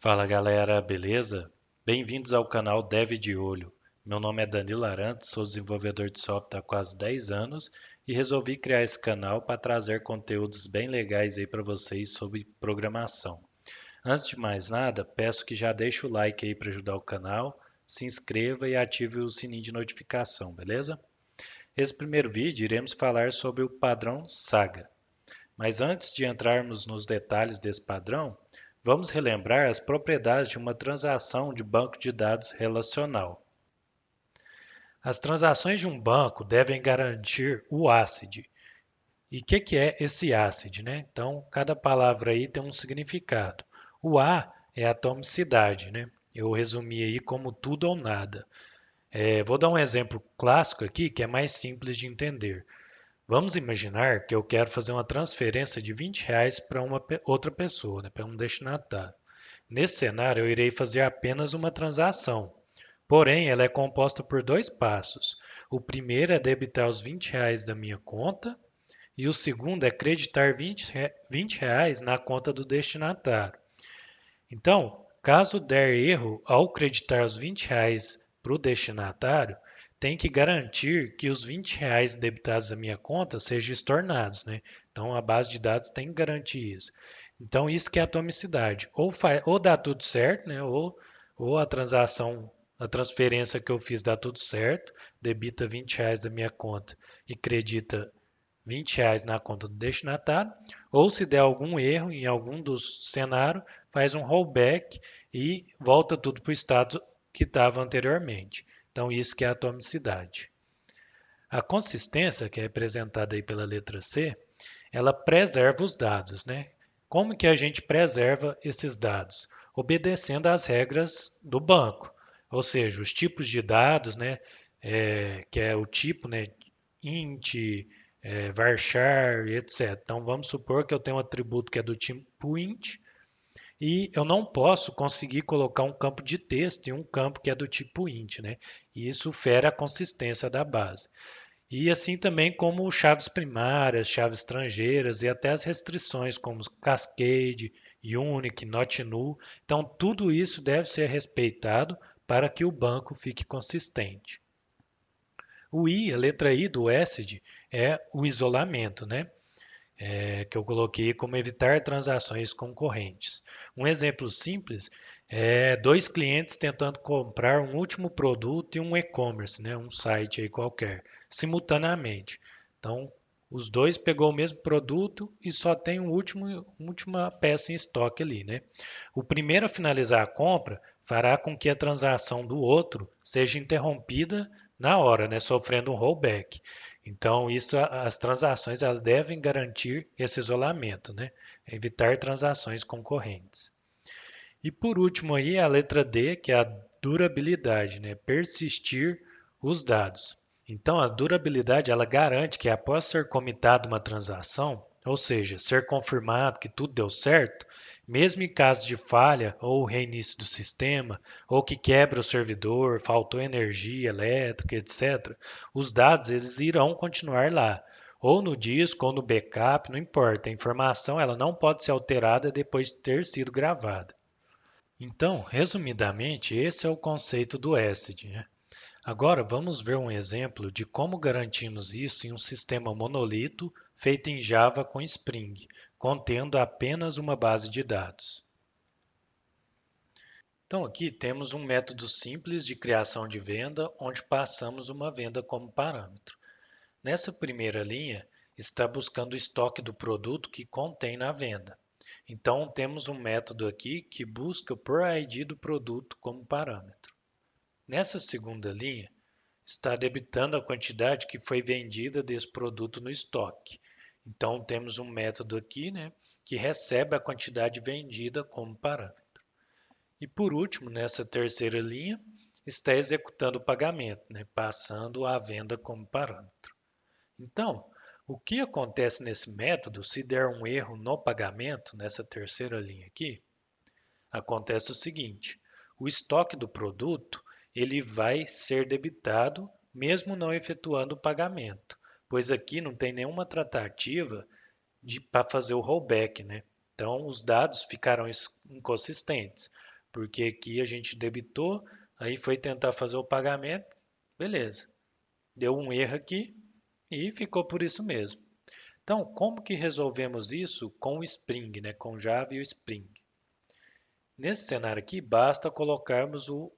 Fala galera, beleza? Bem-vindos ao canal Dev de Olho. Meu nome é Danilo Arantes, sou desenvolvedor de software há quase 10 anos e resolvi criar esse canal para trazer conteúdos bem legais aí para vocês sobre programação. Antes de mais nada, peço que já deixe o like aí para ajudar o canal, se inscreva e ative o sininho de notificação, beleza? Esse primeiro vídeo iremos falar sobre o padrão Saga. Mas antes de entrarmos nos detalhes desse padrão, vamos relembrar as propriedades de uma transação de banco de dados relacional. As transações de um banco devem garantir o ACID. E o que é esse ACID, né? Então, cada palavra aí tem um significado. O A é atomicidade, né? Eu resumi aí como tudo ou nada. Vou dar um exemplo clássico aqui que é mais simples de entender. Vamos imaginar que eu quero fazer uma transferência de R$ 20 para uma outra pessoa, né, para um destinatário. Nesse cenário, eu irei fazer apenas uma transação. Porém, ela é composta por dois passos. O primeiro é debitar os R$ 20 da minha conta e o segundo é creditar R$ 20 na conta do destinatário. Então, caso der erro ao creditar os R$ 20 para o destinatário, tem que garantir que os R$ 20 debitados da minha conta sejam estornados, né? Então, a base de dados tem que garantir isso. Então, isso que é atomicidade. Ou dá tudo certo, né? Ou a transferência que eu fiz dá tudo certo, debita R$ 20 da minha conta e credita R$ 20 na conta do destinatário, ou se der algum erro em algum dos cenários, faz um rollback e volta tudo para o estado que estava anteriormente. Então, isso que é a atomicidade. A consistência, que é representada aí pela letra C, ela preserva os dados, né? Como que a gente preserva esses dados? Obedecendo às regras do banco, ou seja, os tipos de dados, né? Que é o tipo, né? Int, varchar, etc. Então vamos supor que eu tenho um atributo que é do tipo int e eu não posso conseguir colocar um campo de texto em um campo que é do tipo int, né? E isso fere a consistência da base. E assim também como chaves primárias, chaves estrangeiras e até as restrições como cascade, unique, not null. Então tudo isso deve ser respeitado para que o banco fique consistente. O I, a letra I do ACID, é o isolamento, né? Que eu coloquei como evitar transações concorrentes. Um exemplo simples é dois clientes tentando comprar um último produto em um e-commerce, né, um site aí qualquer, simultaneamente. Então, os dois pegou o mesmo produto e só tem última peça em estoque ali, né? O primeiro a finalizar a compra fará com que a transação do outro seja interrompida na hora, né, sofrendo um rollback. Então, as transações elas devem garantir esse isolamento, né? Evitar transações concorrentes. E por último aí a letra D, que é a durabilidade, né? Persistir os dados. Então, a durabilidade ela garante que após ser comitada uma transação, ou seja, ser confirmado que tudo deu certo, mesmo em caso de falha ou reinício do sistema, ou que quebra o servidor, faltou energia elétrica, etc., os dados eles irão continuar lá, ou no disco ou no backup, não importa. A informação ela não pode ser alterada depois de ter sido gravada. Então, resumidamente, esse é o conceito do ACID, né? Agora vamos ver um exemplo de como garantimos isso em um sistema monolito feito em Java com Spring, contendo apenas uma base de dados. Então aqui temos um método simples de criação de venda, onde passamos uma venda como parâmetro. Nessa primeira linha, está buscando o estoque do produto que contém na venda. Então temos um método aqui que busca por ID do produto como parâmetro. Nessa segunda linha, está debitando a quantidade que foi vendida desse produto no estoque. Então temos um método aqui, né, que recebe a quantidade vendida como parâmetro. E por último, nessa terceira linha, está executando o pagamento, né, passando a venda como parâmetro. Então, o que acontece nesse método se der um erro no pagamento, nessa terceira linha aqui? Acontece o seguinte: o estoque do produto ele vai ser debitado mesmo não efetuando o pagamento, pois aqui não tem nenhuma tratativa para fazer o rollback, né? Então os dados ficarão inconsistentes. porque aqui a gente debitou, aí foi tentar fazer o pagamento, beleza. Deu um erro aqui e ficou por isso mesmo. Então, como que resolvemos isso com o Spring, né? Com Java e o Spring? Nesse cenário aqui, basta colocarmos o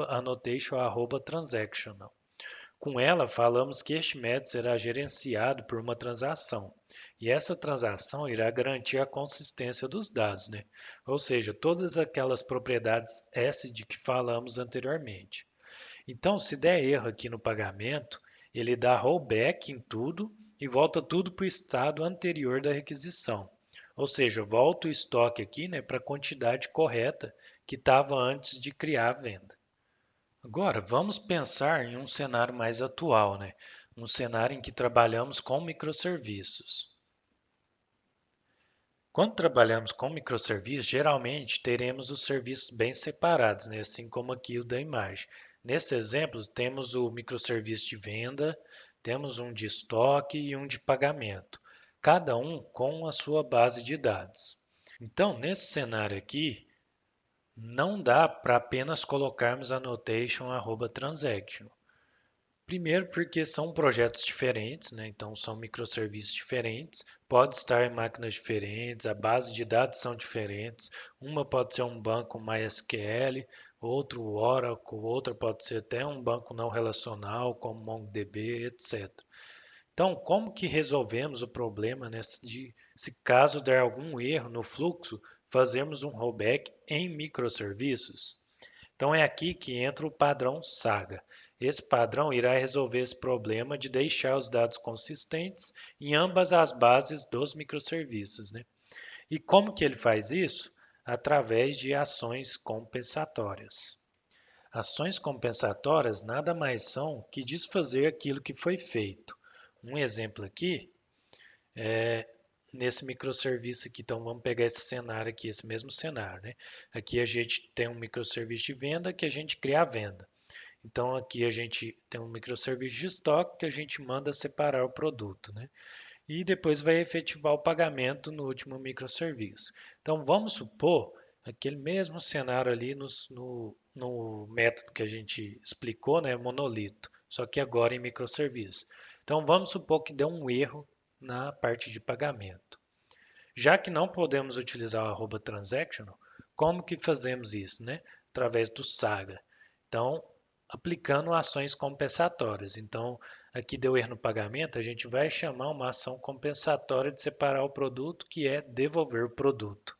annotation transactional. Com ela, falamos que este método será gerenciado por uma transação. E essa transação irá garantir a consistência dos dados, né? Ou seja, todas aquelas propriedades S de que falamos anteriormente. Então, se der erro aqui no pagamento, ele dá rollback em tudo e volta tudo para o estado anterior da requisição. Ou seja, volta o estoque aqui, né, para a quantidade correta que estava antes de criar a venda. Agora, vamos pensar em um cenário mais atual, né? Um cenário em que trabalhamos com microserviços. Quando trabalhamos com microserviços, geralmente teremos os serviços bem separados, né? Assim como aqui o da imagem. Nesse exemplo, temos o microserviço de venda, temos um de estoque e um de pagamento, cada um com a sua base de dados. Então, nesse cenário aqui, não dá para apenas colocarmos annotation @transaction. Primeiro porque são projetos diferentes, né? Então são microserviços diferentes, pode estar em máquinas diferentes, a base de dados são diferentes. Uma pode ser um banco MySQL, outro Oracle, outra pode ser até um banco não relacional, como MongoDB, etc. Então, como que resolvemos o problema, né? Se caso der algum erro no fluxo, fazermos um rollback em microserviços? Então é aqui que entra o padrão Saga. Esse padrão irá resolver esse problema de deixar os dados consistentes em ambas as bases dos microserviços, né? E como que ele faz isso? Através de ações compensatórias. Ações compensatórias nada mais são que desfazer aquilo que foi feito. Um exemplo aqui é nesse microserviço aqui. Então vamos pegar esse cenário aqui, esse mesmo cenário, né? Aqui a gente tem um microserviço de venda que a gente cria a venda. Então aqui a gente tem um microserviço de estoque que a gente manda separar o produto, né? E depois vai efetivar o pagamento no último microserviço. Então vamos supor aquele mesmo cenário ali no método que a gente explicou, né? Monolito, só que agora em microserviço. Então vamos supor que deu um erro na parte de pagamento. Já que não podemos utilizar o @transactional, como que fazemos isso, né? Através do Saga. Então, aplicando ações compensatórias. Então, aqui deu erro no pagamento, a gente vai chamar uma ação compensatória de separar o produto, que é devolver o produto.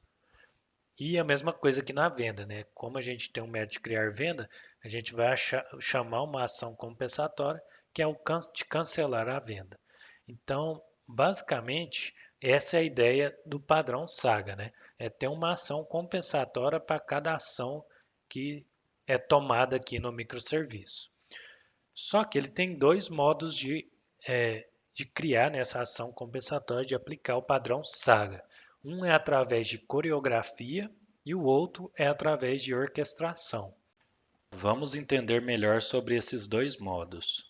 E a mesma coisa aqui na venda, né? Como a gente tem um método de criar venda, a gente vai chamar uma ação compensatória, que é o de cancelar a venda. Então, basicamente, essa é a ideia do padrão Saga, né? É ter uma ação compensatória para cada ação que é tomada aqui no microserviço. Só que ele tem dois modos de criar nessa ação compensatória, de aplicar o padrão Saga. Um é através de coreografia e o outro é através de orquestração. Vamos entender melhor sobre esses dois modos.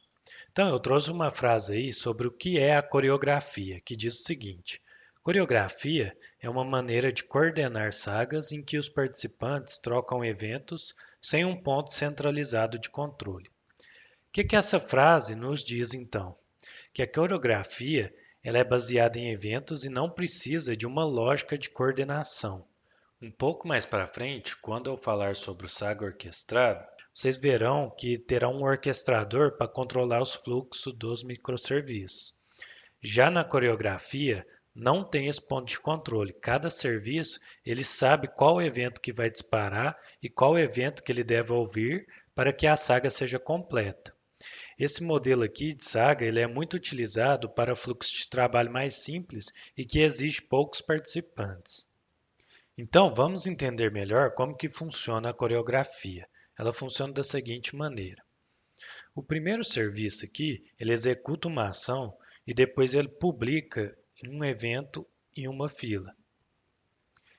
Então, eu trouxe uma frase aí sobre o que é a coreografia, que diz o seguinte: coreografia é uma maneira de coordenar sagas em que os participantes trocam eventos sem um ponto centralizado de controle. O que essa frase nos diz então? Que a coreografia ela é baseada em eventos e não precisa de uma lógica de coordenação. Um pouco mais para frente, quando eu falar sobre o Saga orquestrado, vocês verão que terá um orquestrador para controlar os fluxos dos microserviços. Já na coreografia, não tem esse ponto de controle. Cada serviço, ele sabe qual evento que vai disparar e qual evento que ele deve ouvir para que a saga seja completa. Esse modelo aqui de saga ele é muito utilizado para fluxos de trabalho mais simples e que exige poucos participantes. Então, vamos entender melhor como que funciona a coreografia. Ela funciona da seguinte maneira. O primeiro serviço aqui, ele executa uma ação e depois ele publica um evento em uma fila.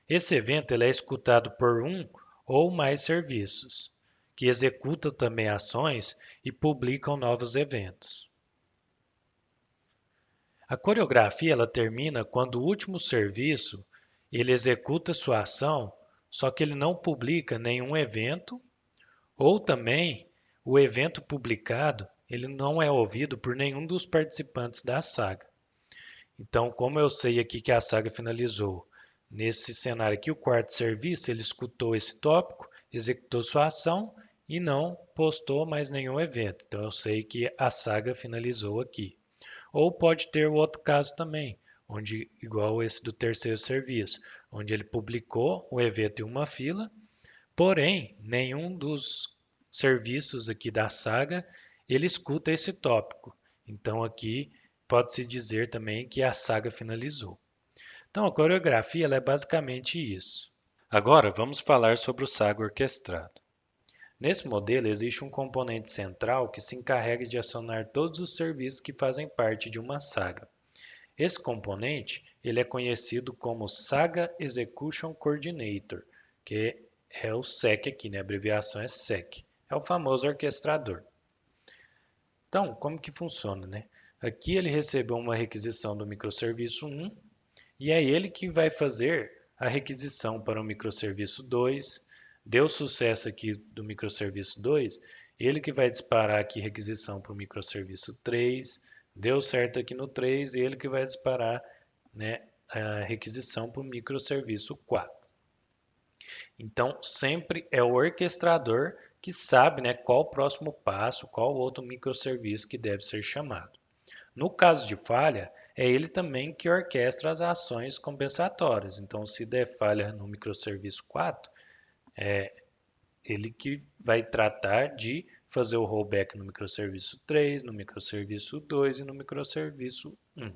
Esse evento ele é escutado por um ou mais serviços, que executam também ações e publicam novos eventos. A coreografia ela termina quando o último serviço ele executa sua ação só que ele não publica nenhum evento, ou também o evento publicado ele não é ouvido por nenhum dos participantes da saga. Então, como eu sei aqui que a saga finalizou, nesse cenário aqui, o quarto serviço, ele escutou esse tópico, executou sua ação e não postou mais nenhum evento. Então, eu sei que a saga finalizou aqui. Ou pode ter o outro caso também, onde igual esse do terceiro serviço, onde ele publicou o evento em uma fila, porém, nenhum dos serviços aqui da saga, ele escuta esse tópico. Então aqui pode-se dizer também que a saga finalizou. Então a coreografia ela é basicamente isso. Agora vamos falar sobre o saga orquestrado. Nesse modelo existe um componente central que se encarrega de acionar todos os serviços que fazem parte de uma saga. Esse componente ele é conhecido como Saga Execution Coordinator, que é o SEC aqui, né? A abreviação é SEC. É o famoso orquestrador. Então, como que funciona, né? Aqui ele recebeu uma requisição do microserviço 1 e é ele que vai fazer a requisição para o microserviço 2. Deu sucesso aqui do microserviço 2, ele que vai disparar aqui requisição para o microserviço 3. Deu certo aqui no 3, ele que vai disparar, né, a requisição para o microserviço 4. Então, sempre é o orquestrador que sabe, né, qual o próximo passo, qual outro microserviço que deve ser chamado. No caso de falha, é ele também que orquestra as ações compensatórias. Então, se der falha no microserviço 4, é ele que vai tratar de fazer o rollback no microserviço 3, no microserviço 2 e no microserviço 1.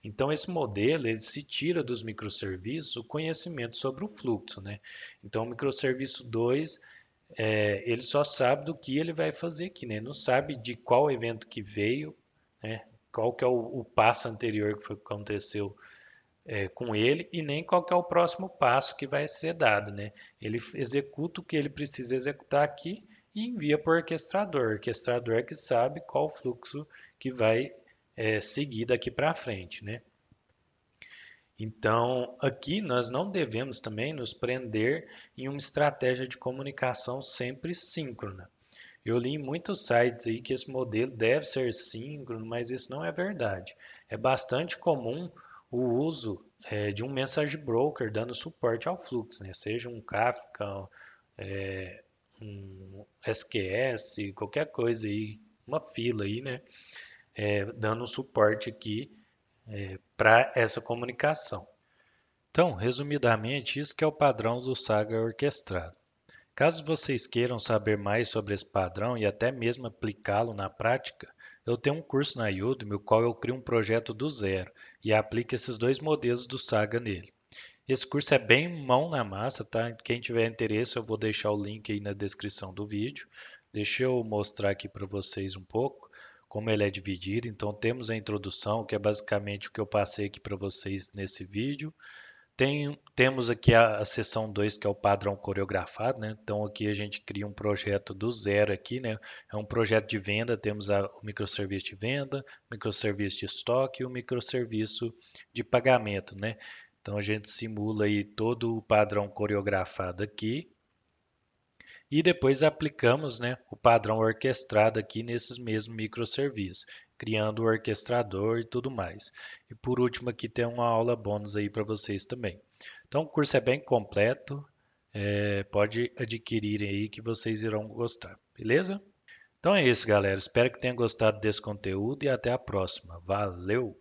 Então, esse modelo ele se tira dos microserviços o conhecimento sobre o fluxo, né? Então, o microserviço 2, ele só sabe do que ele vai fazer aqui, né? Não sabe de qual evento que veio, né? Qual que é o passo anterior que aconteceu com ele e nem qual que é o próximo passo que vai ser dado, né? Ele executa o que ele precisa executar aqui e envia para o orquestrador. O orquestrador é que sabe qual fluxo que vai seguir daqui para frente, né? Então, aqui nós não devemos também nos prender em uma estratégia de comunicação sempre síncrona. Eu li em muitos sites aí que esse modelo deve ser síncrono, mas isso não é verdade. É bastante comum o uso de um message broker dando suporte ao fluxo, né? Seja um Kafka, um SQS, qualquer coisa aí, uma fila aí, né? Dando suporte aqui para essa comunicação. Então, resumidamente, isso que é o padrão do Saga orquestrado. Caso vocês queiram saber mais sobre esse padrão e até mesmo aplicá-lo na prática, eu tenho um curso na Udemy, no qual eu crio um projeto do zero e aplico esses dois modelos do Saga nele. Esse curso é bem mão na massa, tá? Quem tiver interesse, eu vou deixar o link aí na descrição do vídeo. Deixa eu mostrar aqui para vocês um pouco como ele é dividido. Então, temos a introdução, que é basicamente o que eu passei aqui para vocês nesse vídeo. Temos aqui a seção 2, que é o padrão coreografado, né? Então aqui a gente cria um projeto do zero aqui, né? É um projeto de venda, temos o microserviço de venda, o microserviço de estoque e o microserviço de pagamento, né? Então a gente simula aí todo o padrão coreografado aqui e depois aplicamos, né, o padrão orquestrado aqui nesses mesmos microserviços, criando o orquestrador e tudo mais. E por último aqui tem uma aula bônus aí para vocês também. Então o curso é bem completo, pode adquirir aí que vocês irão gostar, beleza? Então é isso, galera. Espero que tenham gostado desse conteúdo e até a próxima. Valeu!